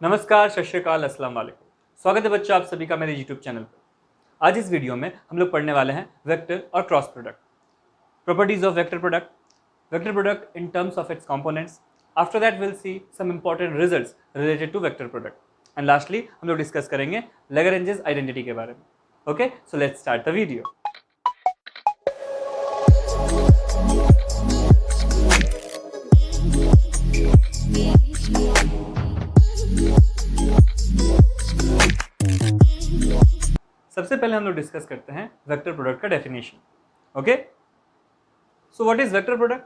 नमस्कार, सत श्री अकाल, अस्सलाम वालेकुम। स्वागत है बच्चों आप सभी का मेरे यूट्यूब चैनल पर। आज इस वीडियो में हम लोग पढ़ने वाले हैं वेक्टर और cross product, properties of vector product in terms of its components. After that will see some important results related to vector product and lastly हम लोग डिस्कस करेंगे लैग्रेंजेस आइडेंटिटी के बारे में। Okay, so let's start the video. सबसे पहले हम लोग डिस्कस करते हैं वेक्टर प्रोडक्ट का definition. Okay, so what is vector product?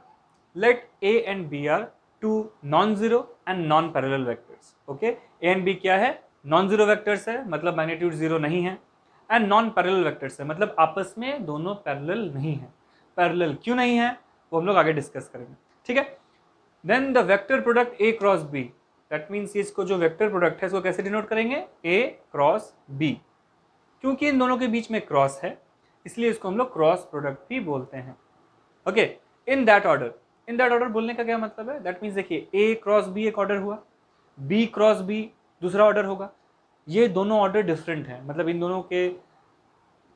Let A and B are two non zero and non parallel vectors. Okay, A and B क्या है? Non zero vectors है, मतलब मैग्नीट्यूड जीरो नहीं है, and non parallel vectors है, मतलब आपस में दोनों पैरेलल नहीं है। पैरेलल क्यों नहीं है वो हम लोग आगे डिस्कस करेंगे, ठीक है। Then the vector product A cross B, that means इसको जो वेक्टर प्रोडक्ट है इसको कैसे डिनोट करेंगे? A cross B. क्योंकि इन दोनों के बीच में क्रॉस है इसलिए इसको हम लोग क्रॉस प्रोडक्ट भी बोलते हैं। ओके, इन दैट ऑर्डर बोलने का क्या मतलब है? दैट मीन्स देखिए, ए क्रॉस बी एक ऑर्डर हुआ, बी क्रॉस बी दूसरा ऑर्डर होगा। ये दोनों ऑर्डर डिफरेंट है, मतलब इन दोनों के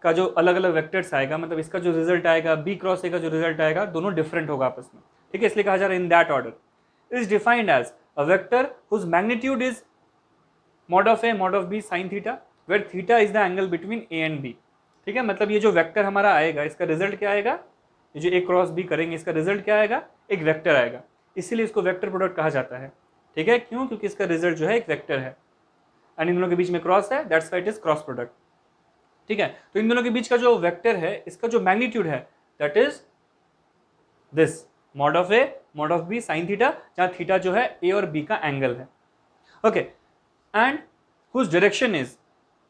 का जो अलग अलग वेक्टर्स आएगा, मतलब इसका जो रिजल्ट आएगा, बी क्रॉस ए का जो रिजल्ट आएगा, दोनों डिफरेंट होगा आपस में, ठीक है। इसलिए कहा जा रहा है in that order is defined as a vector whose magnitude is mod of a mod of b sin theta where theta is the angle between A and B, ठीक है। मतलब ये जो वेक्टर हमारा आएगा इसका रिजल्ट क्या आएगा? ये जो ए क्रॉस बी करेंगे इसका रिजल्ट क्या आएगा? एक वेक्टर आएगा, इसीलिए इसको वेक्टर प्रोडक्ट कहा जाता है, ठीक है। क्यों? क्योंकि इसका रिजल्ट जो है एक वेक्टर है एंड इन दोनों के बीच में क्रॉस है, that's why it is cross product, ठीक है। तो इन दोनों के बीच का जो वेक्टर है इसका जो मैग्नीट्यूड है that is this mod of a mod of b sin theta, जहां थीटा जो है ए और बी का एंगल है। Okay, and whose direction is,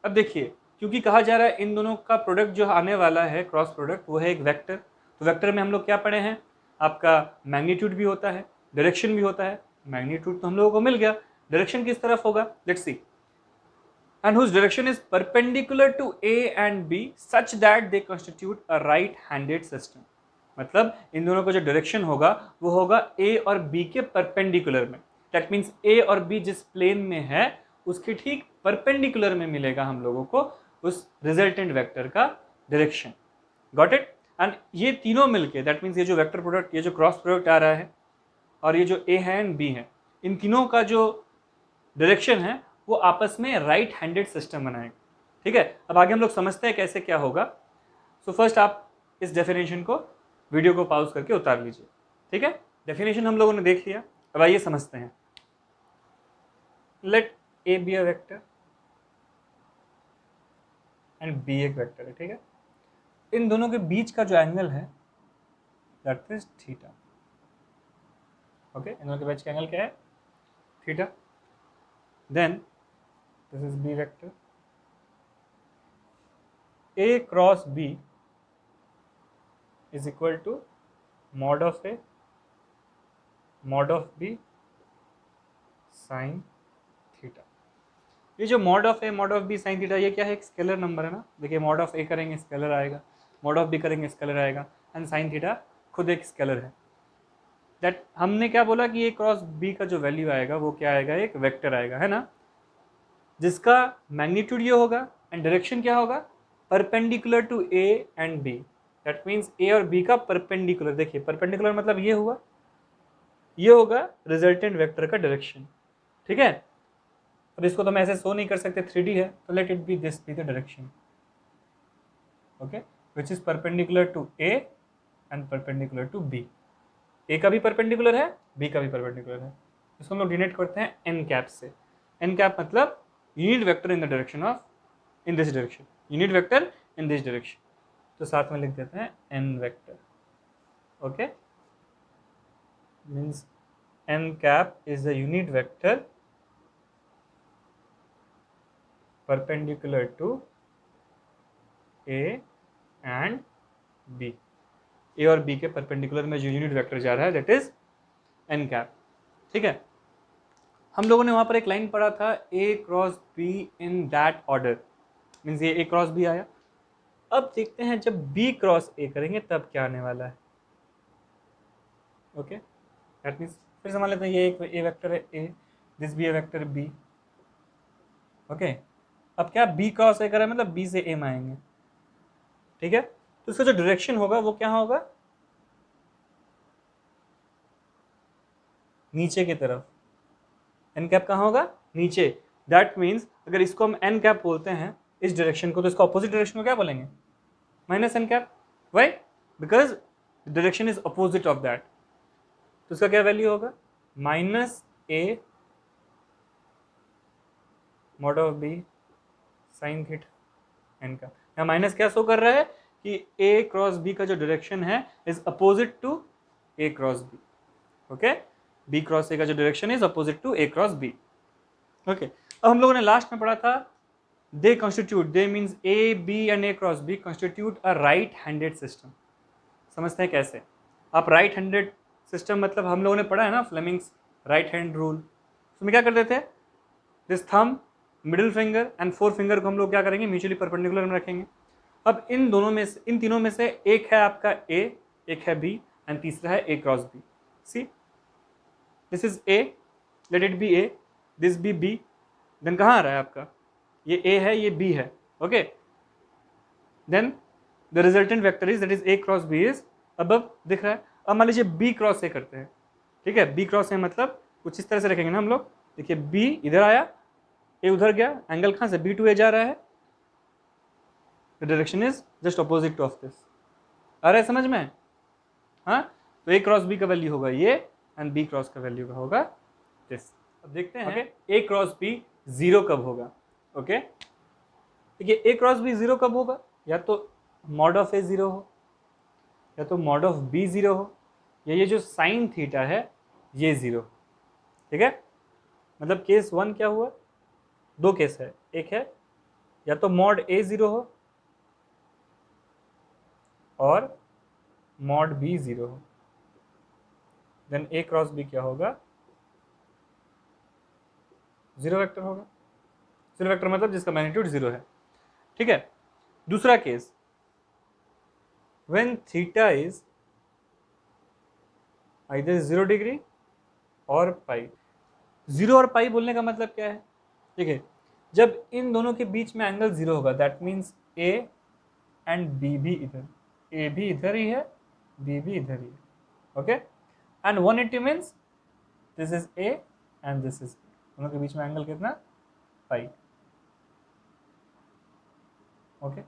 अब देखिए क्योंकि कहा जा रहा है इन दोनों का प्रोडक्ट जो आने वाला है क्रॉस प्रोडक्ट वो है एक वेक्टर, तो वेक्टर में हम लोग क्या पढ़े हैं? आपका मैग्नीट्यूड भी होता है, डायरेक्शन भी होता है। मैग्नीट्यूड तो हम लोगों को मिल गया, डायरेक्शन किस तरफ होगा? Let's see. And whose direction is perpendicular to A and B such that they constitute a right handed system. मतलब इन दोनों का जो डायरेक्शन होगा वो होगा ए और बी के परपेंडिकुलर में। दैट मीन्स ए और बी जिस प्लेन में है उसके ठीक परपेंडिकुलर में मिलेगा हम लोगों को उस रिजल्टेंट वेक्टर का डायरेक्शन। Got it? एंड ये तीनों मिलके, दैट मीन्स ये जो वेक्टर प्रोडक्ट, ये जो क्रॉस प्रोडक्ट आ रहा है और ये जो ए है एंड बी है, इन तीनों का जो डायरेक्शन है वो आपस में राइट हैंडेड सिस्टम बनाएगा, ठीक है। अब आगे हम लोग समझते हैं कैसे क्या होगा। सो फर्स्ट आप इस डेफिनेशन को वीडियो को पॉज करके उतार लीजिए, ठीक है। डेफिनेशन हम लोगों ने देख लिया, अब आइए समझते हैं। Let A be a vector and B एक वेक्टर है, ठीक है। इन दोनों के बीच का जो एंगल है दैट इज थीटा। ओके, इन दोनों के बीच का एंगल क्या है? Theta. Then this is B vector, A cross B is equal to mod of a mod of b sin theta. ये जो mod of a mod of b sin theta ये क्या है? एक स्केलर नंबर है ना। देखिए, mod of a करेंगे स्केलर आएगा, mod of b करेंगे स्केलर आएगा, एंड sin थीटा खुद एक स्केलर है। दैट हमने क्या बोला कि a क्रॉस b का जो वैल्यू आएगा वो क्या आएगा? एक वेक्टर आएगा, है ना, जिसका मैग्नीट्यूड ये होगा एंड डायरेक्शन क्या होगा? Perpendicular to a and b। That means a और बी का परपेंडिकुलर। देखिए, परपेंडिकुलर मतलब ये हुआ, ये होगा रिजल्टेंट वेक्टर का डायरेक्शन, ठीक है। अब इसको तो मैं ऐसे शो नहीं कर सकते, 3D है, तो let it be this b the direction, okay, which is perpendicular to A and perpendicular to b. A का भी परपेंडिकुलर है, बी का भी परपेंडिकुलर है। इसको हम लोग डिनोट करते हैं एन कैप से। एन कैप मतलब unit vector in the direction of, in this direction, unit vector in this direction. तो साथ में लिख देते हैं n vector, okay. Means n cap is the unit vector perpendicular to A and b. A और b के perpendicular में जो यूनिट वेक्टर जा रहा है दैट इज एन कैप, ठीक है। हम लोगों ने वहां पर एक लाइन पढ़ा था, a cross b in that order, means ये ए क्रॉस बी आया। अब देखते हैं जब बी क्रॉस ए करेंगे तब क्या आने वाला है, ओके। दैट मीन्स फिर समझ लेते हैं ये एक ए वेक्टर है a, this B A vector b, okay, अब क्या बी क्रॉस ए करें मतलब बी से ए में आएंगे, ठीक है। तो इसका जो डायरेक्शन होगा वो क्या होगा, नीचे की तरफ। एन कैप कहाँ होगा, नीचे। दैट मीन्स अगर इसको हम एन कैप बोलते हैं इस डायरेक्शन को, तो इसका ऑपोजिट डायरेक्शन को क्या बोलेंगे, minus N cap. Why, because direction is opposite of that. तो इसका क्या वैल्यू होगा, minus A mod of B sine theta N का। यहाँ माइनस क्या शो कर रहा है कि ए क्रॉस बी का जो डायरेक्शन है is opposite to A cross B. Okay, B cross A का जो direction is opposite to A cross B. Okay, अब हम लोगों ने लास्ट में पढ़ा था they constitute, they means A B and A cross B constitute a right handed system. समझते हैं कैसे, आप राइट हैंडेड सिस्टम मतलब हम लोगों ने पढ़ा है ना फ्लेमिंग्स राइट हैंड रूल। तो मैं क्या करते थे, this thumb, middle finger and four finger को हम लोग क्या करेंगे, म्यूचुअली परपेंडिकुलर में रखेंगे। अब इन दोनों में से, इन तीनों में से एक है आपका ए, एक है बी एंड तीसरा है a cross b. C, this is a, let it be a, this b b, then कहाँ आ रहा है आपका, ये ए है ये बी है। Okay, then the resultant vector is that is A cross B is above दिख रहा है। अब मान लीजिए बी क्रॉस ए करते हैं, ठीक है, बी क्रॉस ए मतलब कुछ इस तरह से रखेंगे ना हम लोग। देखिए बी इधर आया, ए उधर गया, एंगल कहाँ से बी टू ए जा रहा है, the direction is just opposite of this. आ रहा है समझ में, हाँ। तो ए क्रॉस बी का वैल्यू होगा ये एंड बी क्रॉस का वैल्यू का होगा दिस। अब देखते हैं ए क्रॉस बी जीरो कब होगा। ओके, देखिए ए क्रॉस बी जीरो कब होगा, या तो मॉड ऑफ ए जीरो हो, या तो मॉड ऑफ बी जीरो हो, या ये जो साइन थीटा है ये जीरो। ठीक है, मतलब केस वन क्या हुआ, दो केस है, एक है या तो मॉड ए जीरो हो और मॉड बी जीरो हो, देन ए क्रॉस बी क्या होगा, जीरो वेक्टर होगा। जीरो वेक्टर मतलब जिसका मैग्नीट्यूड जीरो है। ठीक है, दूसरा case, when theta is either 0 degree और पाई। जीरो और पाई बोलने का मतलब क्या है, देखिए जब इन दोनों के बीच में एंगल जीरो होगा that means A and B भी इधर, ए भी इधर ही है, बी भी इधर ही है। Okay, and 180 means this is A and this is, दोनों के बीच में एंगल कितना, पाई। ओके,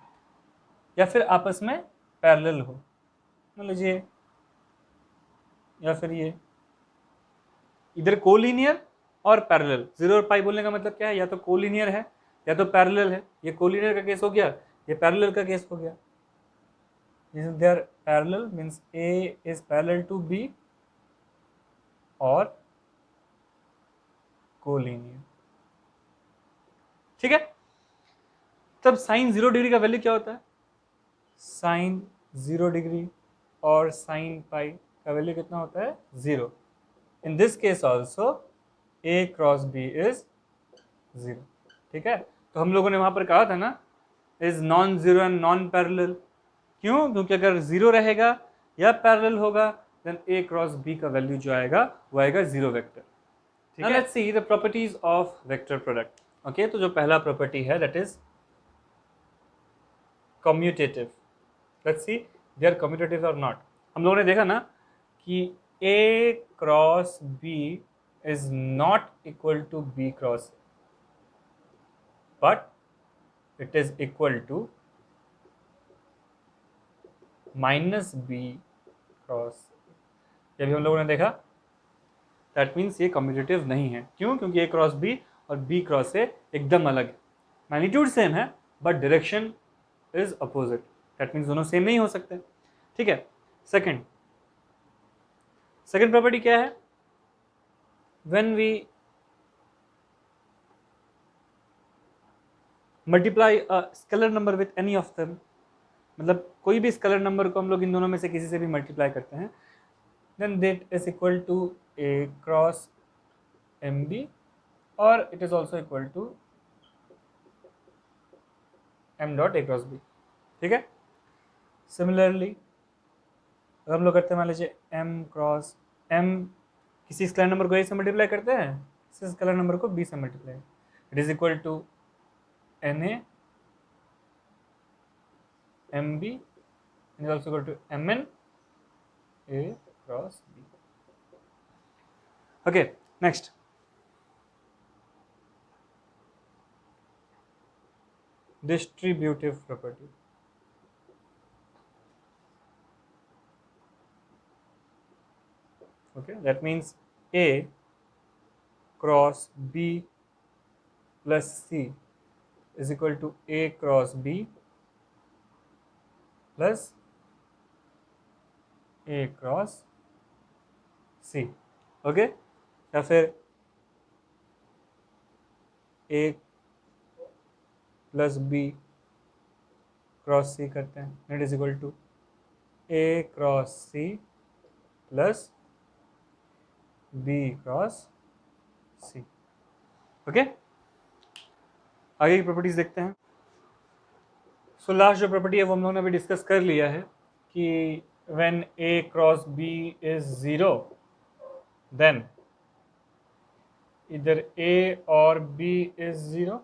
या फिर आपस में पैरेलल हो, मान लीजिए, या फिर ये इधर कोलिनियर और पैरेलल। जीरो और पाई बोलने का मतलब क्या है, या तो कोलिनियर है या तो पैरेलल है। ये कोलिनियर का केस हो गया, ये पैरेलल का केस हो गया। They are parallel means A is parallel to B और कोलिनियर। ठीक है, तब साइन 0 डिग्री का वैल्यू क्या होता है, साइन 0 डिग्री और साइन पाई का वैल्यू कितना होता है, 0। In this case also A cross B is 0। ठीक है, तो हम लोगों ने वहां पर कहा था ना is non zero and non parallel. क्यों, क्योंकि अगर 0 रहेगा या पैरेलल होगा देन ए क्रॉस बी का वैल्यू जो आएगा वो आएगा 0 वेक्टर। ठीक है, let's see the properties of vector product. Okay, तो जो पहला प्रॉपर्टी है that is commutative. Let's see they are commutative और नॉट। हम लोगों ने देखा ना कि a cross b is not equal to B cross A, but it is equal to minus B cross A। ये भी हम लोगों ने देखा, दैट मीन्स ये कम्यूटेटिव नहीं है। क्यों, क्योंकि A क्रॉस B और B क्रॉस A एकदम अलग है, मैग्नीट्यूड सेम है but direction is opposite, that means दोनों सेम नहीं हो सकते। ठीक है, सेकंड प्रॉपर्टी क्या है, when we multiply a scalar number with any of them, मतलब कोई भी स्केलर नंबर को हम लोग इन दोनों में से किसी से भी मल्टीप्लाई करते हैं, then that is equal to a cross mb और it is also equal to m dot a cross b। ठीक है, सिमिलरली अगर हम लोग करते हैं मान लीजिए m क्रॉस m, किसी स्केलर नंबर को a से मल्टीप्लाई करते हैं, किसी स्केलर नंबर को b से multiply, it is equal to Na Mb is also equal to Mn A cross B. Okay, next. Distributive property. Okay, that means A cross B plus C is equal to A cross B plus A cross C. Okay, या फिर A plus B cross C करते हैं, it is equal to A cross C plus B cross C. Okay, आगे की properties देखते हैं. So last जो property है वो हम लोगों ने अभी डिस्कस कर लिया है कि when A cross B is 0 then either A or B is 0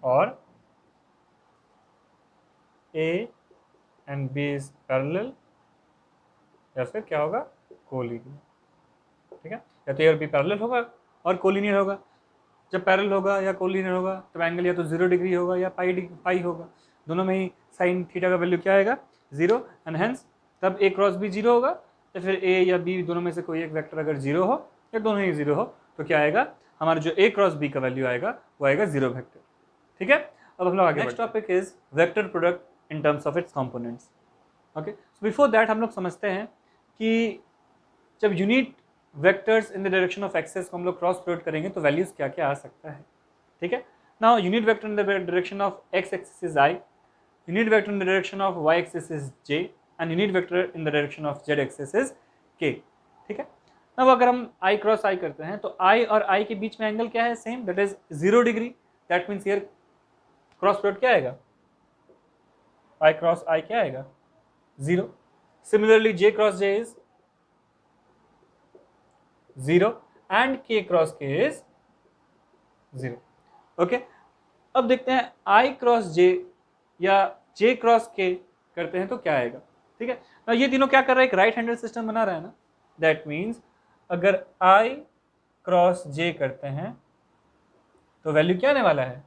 or A and B is parallel या फिर क्या होगा, कोलिनियर. ठीक है, या तो A और B पैरेलल होगा और कोलिनियर होगा. जब पैरेलल होगा या कोलिनियर होगा तब एंगल या तो 0 डिग्री होगा या पाई होगा. दोनों में ही साइन थीटा का वैल्यू क्या आएगा, 0. एंड हेंस तब A क्रॉस B 0 होगा या फिर A या B दोनों में से कोई एक वेक्टर अगर 0 हो या दोनों ही 0 हो तो क्या आएगा, हमारा जो A क्रॉस B का वैल्यू आएगा वो आएगा 0 वेक्टर. ठीक है, अब हम लोग आगे. Next topic is vector product in terms of its components. Okay, so before that हम लोग समझते हैं कि जब unit vectors in the direction of axes को हम लोग क्रॉस प्रोडक्ट करेंगे तो वैल्यूज क्या क्या आ सकता है. ठीक है, now unit vector in the direction of X axis is I, unit vector in the direction of Y axis is J and unit vector in the direction of Z axis is K. ठीक है, अब अगर हम आई cross आई करते हैं तो आई और आई के बीच में एंगल क्या है, same, that is 0 degree. That means here cross product क्या आएगा, आई क्रॉस आई क्या आएगा, 0. Similarly J cross J is 0 and k cross k is 0. Okay, अब देखते हैं i क्रॉस j या j क्रॉस k करते हैं तो क्या आएगा. ठीक है, ना ये तीनों क्या कर रहा है, एक राइट हैंडेड सिस्टम बना रहा है ना. दैट मीन्स अगर i क्रॉस j करते हैं तो वैल्यू क्या आने वाला है,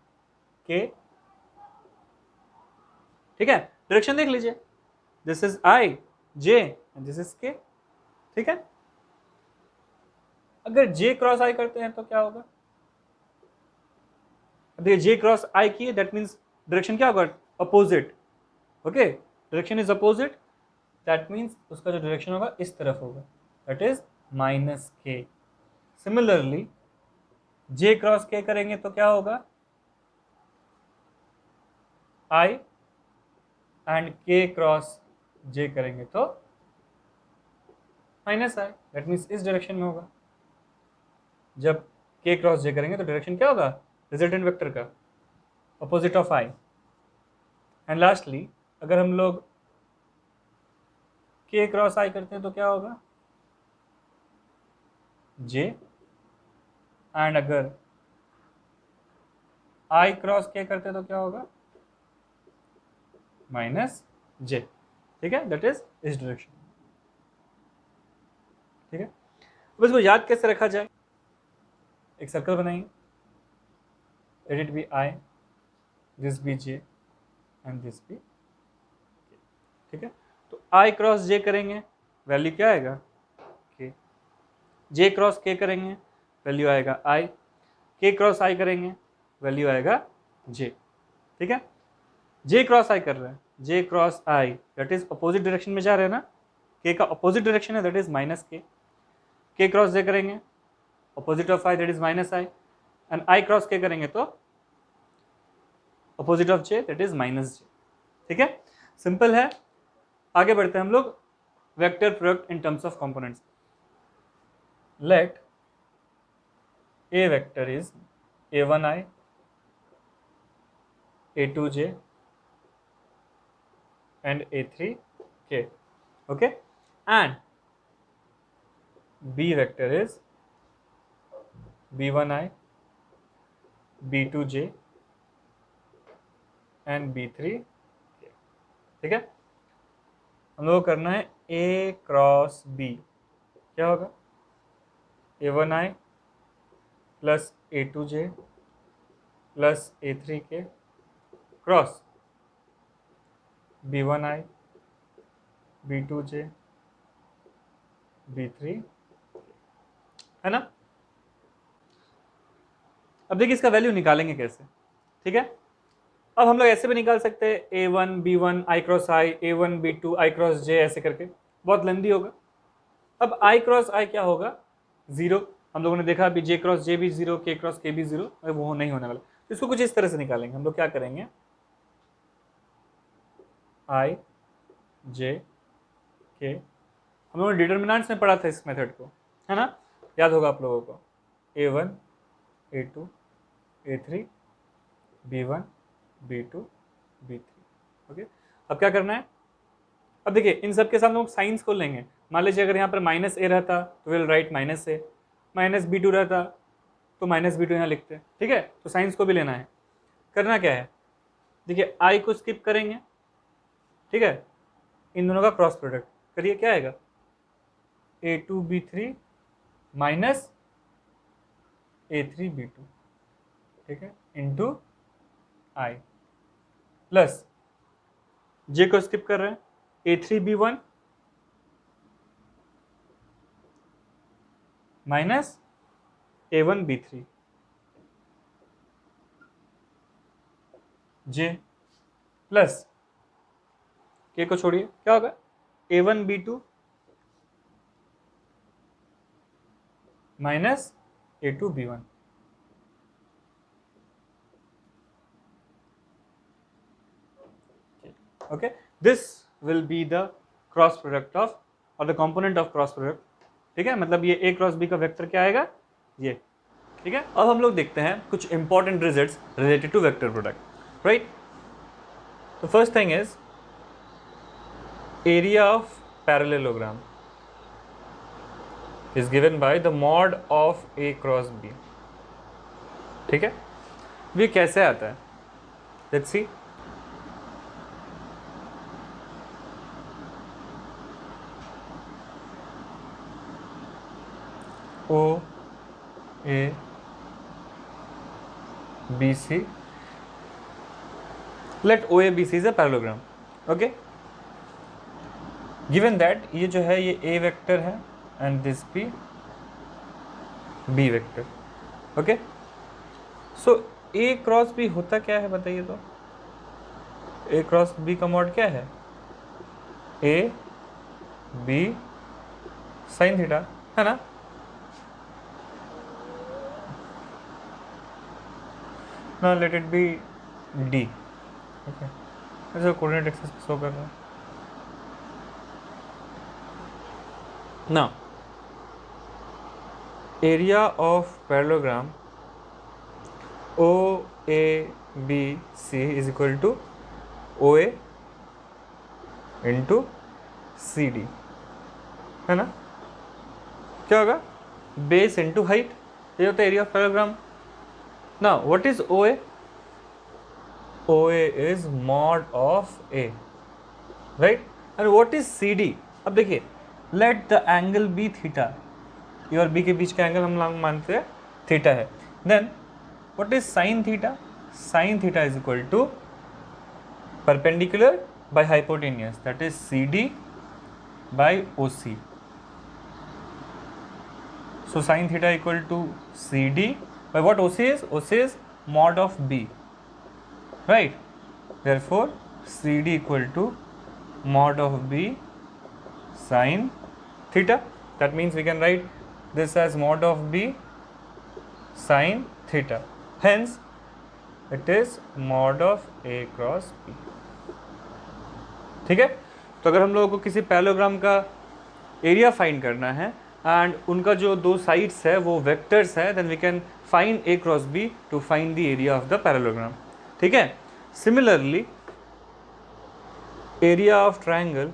k. ठीक है, डायरेक्शन देख लीजिए, this is i j and this is k. ठीक है, अगर j क्रॉस i करते हैं तो क्या होगा, देखिए j क्रॉस i की है, दैट मीन्स डायरेक्शन क्या होगा, opposite. Okay, direction is opposite, that means उसका जो डायरेक्शन होगा इस तरफ होगा, that is minus k. Similarly j cross k करेंगे तो क्या होगा, i and k cross j करेंगे तो माइनस i, दैट मीन्स इस डायरेक्शन में होगा. जब k क्रॉस j करेंगे तो डायरेक्शन क्या होगा, रिजल्टेंट वेक्टर का opposite of i. And lastly अगर हम लोग k क्रॉस i करते हैं तो क्या होगा, j, एंड अगर i क्रॉस k करते हैं तो क्या होगा, माइनस j. ठीक है, दैट इज इस डायरेक्शन. ठीक है, अब इसको याद कैसे रखा जाए, एक सर्कल बनाएंगे, let it be I, this be J and this be K. ठीक है, तो I क्रॉस J करेंगे वैल्यू क्या आएगा, K. J क्रॉस K करेंगे वैल्यू आएगा I. K क्रॉस I करेंगे वैल्यू आएगा J. ठीक है, J क्रॉस I कर रहे हैं, J cross I that is opposite direction में जा रहे हैं ना, K का अपोजिट डायरेक्शन है that is minus K. K cross J करेंगे opposite of I that is minus I, and I cross K करेंगे तो opposite of J that is minus J. ठीक है, सिंपल है. आगे बढ़ते हैं हम लोग, vector product in terms of components. Let A vector is A1I, A2J and A3K. okay, and B vector is B1I, B2J and B3, ठीक है। हम लोग को करना है A क्रॉस B, क्या होगा A1I plus A2J plus A3K cross B1I B2J B3, है ना। अब देखिए इसका वैल्यू निकालेंगे कैसे, ठीक है। अब हम लोग ऐसे भी निकाल सकते हैं A1 B1 I cross I, A1 B2 I cross J, ऐसे करके, बहुत लेंदी होगा। अब I क्रॉस I क्या होगा, 0। हम लोगों ने देखा अभी J क्रॉस J भी 0, K क्रॉस K भी 0, वो नहीं होने वाला। तो इसको कुछ इस तरह से निकालेंगे हम लोग। क्या करेंगे, I J K, हम लोगों ने डिटर्मिनेंट्स में पढ़ा था इस मेथड को, है ना, याद होगा आप लोगों को। A1 A2 A3 B1 B2 B3, okay. अब क्या करना है, अब देखिए इन सब के साथ हम लोग साइंस को लेंगे। मान लीजिए अगर यहाँ पर माइनस ए रहता तो will write minus A, minus B2 रहता तो माइनस B2 यहाँ लिखते, ठीक है। तो साइंस को भी लेना है। करना क्या है, देखिए I को स्किप करेंगे, ठीक है, इन दोनों का क्रॉस प्रोडक्ट करिए, क्या आएगा A2 B3 minus A3 B2, ठीक है, इंटू I प्लस J को स्किप कर रहे हैं, A3 B1 minus A1 B3 J plus K को छोड़िए, क्या होगा A1 B2 minus A2 B1, okay, this will be the cross product of or the component of cross product, ठीक है। मतलब ये A क्रॉस B का वेक्टर क्या आएगा, ये, ठीक है। अब हम लोग देखते हैं कुछ important results related to vector product, right. तो first thing is area of parallelogram is given by the mod of A cross B, ठीक है। ये कैसे आता है, let's see. O A B C, let O A B C is a parallelogram, okay, given that ये जो है ये A वेक्टर है and this be B vector, okay। so A cross B होता क्या है बताइए तो, A क्रॉस B का मॉड क्या है, A B साइन थीटा, है ना। Now let it be D, okay, ऐसे कोऑर्डिनेट एक्सिस पे शो कर रहा है। Now area of parallelogram O A B C is equal to O A into C D, है ना। क्या होगा, बेस इंटू हाइट, ये होता है area of parallelogram. Now what is OA? OA is mod of A, right? And what is CD? अब देखिए, let the angle be theta, A और B के बीच का एंगल हम लोग मानते हैं थीटा है। Then what is sin theta? Sin theta is equal to perpendicular by hypotenuse, that is CD by OC. So sin theta equal to CD by what OC is? OC is mod of B, right? Therefore CD equal to mod of B sin theta. That means we can write this as mod of B sin theta. Hence it is mod of A cross B, ठीक है। तो अगर हम लोगों को किसी parallelogram का area find करना है एंड उनका जो दो साइड्स है वो वेक्टर्स है, then we can find A cross B to find the area of the parallelogram, ठीक है। Similarly area of triangle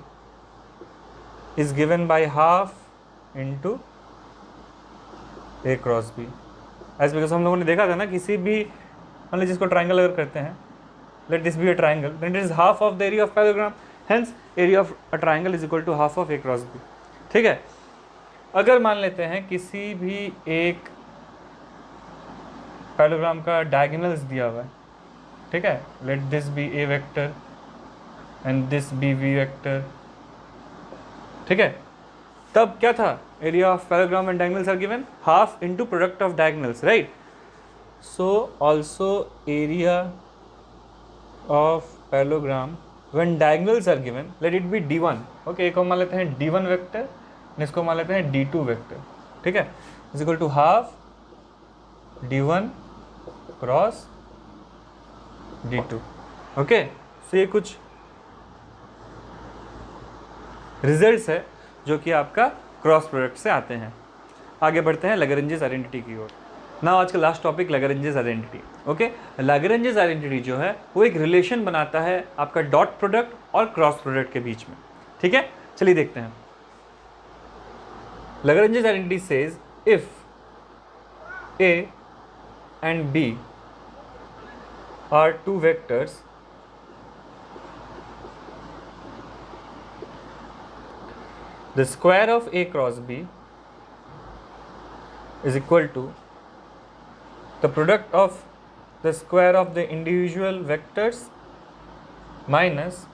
is given by half into A cross B, as because हम लोगों ने देखा था ना किसी भी मान लीजिए इसको ट्राइंगल अगर करते हैं, let this be a triangle, then it is half of the area of parallelogram, hence area of a triangle is equal to half of A cross B. ठीक है, अगर मान लेते हैं किसी भी एक पैरेललोग्राम का डायगोनल्स दिया हुआ है, ठीक है, let this B A vector and this be V vector, ठीक है, तब क्या था, area of parallelogram and diagonals are given half into product of diagonals, right. So also area of parallelogram when diagonals are given, let it be d1, okay, एक को मान लेते हैं d1 वेक्टर, इसको मान लेते हैं d2 वेक्टर, ठीक है, is equal to half d1 cross d2, okay. So ये कुछ रिजल्ट्स है जो कि आपका क्रॉस प्रोडक्ट से आते हैं। आगे बढ़ते हैं लैग्रेंजेस आइडेंटिटी की ओर। ना आज का last topic Lagrange's identity, okay. Lagrange's identity जो है वो एक रिलेशन बनाता है आपका डॉट प्रोडक्ट और क्रॉस प्रोडक्ट के बीच में, ठीक है। चलिए देखते हैं। Lagrange's identity says if A and B are two vectors the square of A cross B is equal to the product of the square of the individual vectors minus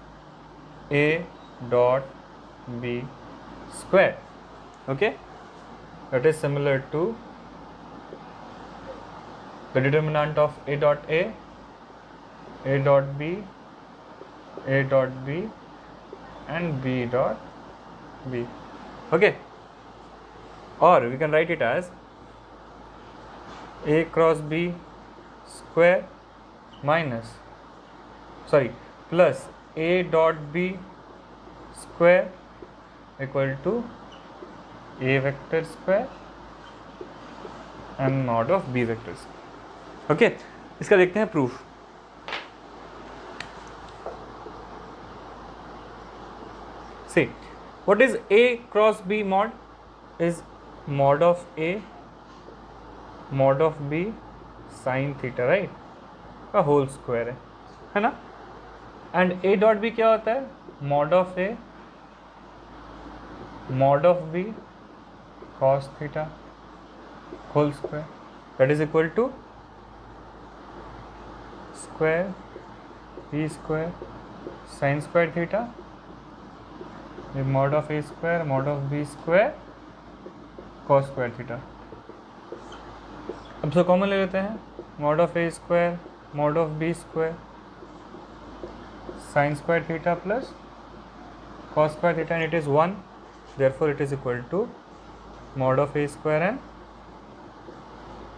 A dot B square, okay, that is similar to the determinant of A dot A dot B, A dot B and B dot B, okay, or we can write it as A cross B square minus, sorry, plus A dot B square equal to A vector square and mod of B vector square, okay. इसका देखते हैं proof. See what is A cross B mod is mod of A mod of B sin theta, right, का whole square है ना। And A dot B क्या होता है, mod of A mod of B cos theta whole square, that is equal to square b square sine square theta mod of A square mod of B square cos square theta. अब से common ले लेते हैं, mod of A square mod of B square sine square theta plus cos square theta, and it is 1, therefore it is equal to mod of A square and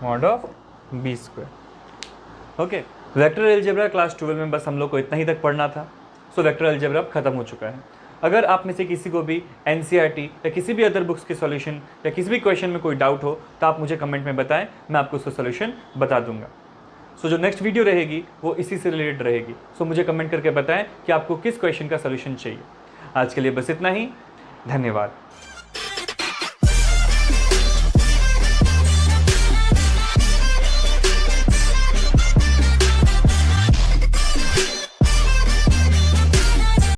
mod of B square, okay. Vector algebra class 12 में बस हम लोग को इतना ही तक पढ़ना था। So vector algebra अब खत्म हो चुका है। अगर आप में से किसी को भी NCERT या किसी भी अदर बुक्स के सॉल्यूशन या किसी भी क्वेश्चन में कोई डाउट हो तो आप मुझे कमेंट में बताएं, मैं आपको उसका सॉल्यूशन बता दूंगा। सो जो नेक्स्ट वीडियो रहेगी वो इसी से रिलेटेड रहेगी। सो मुझे कमेंट करके बताएं कि आपको किस क्वेश्चन का सॉल्यूशन चाहिए। आज के लिए बस इतना ही, धन्यवाद।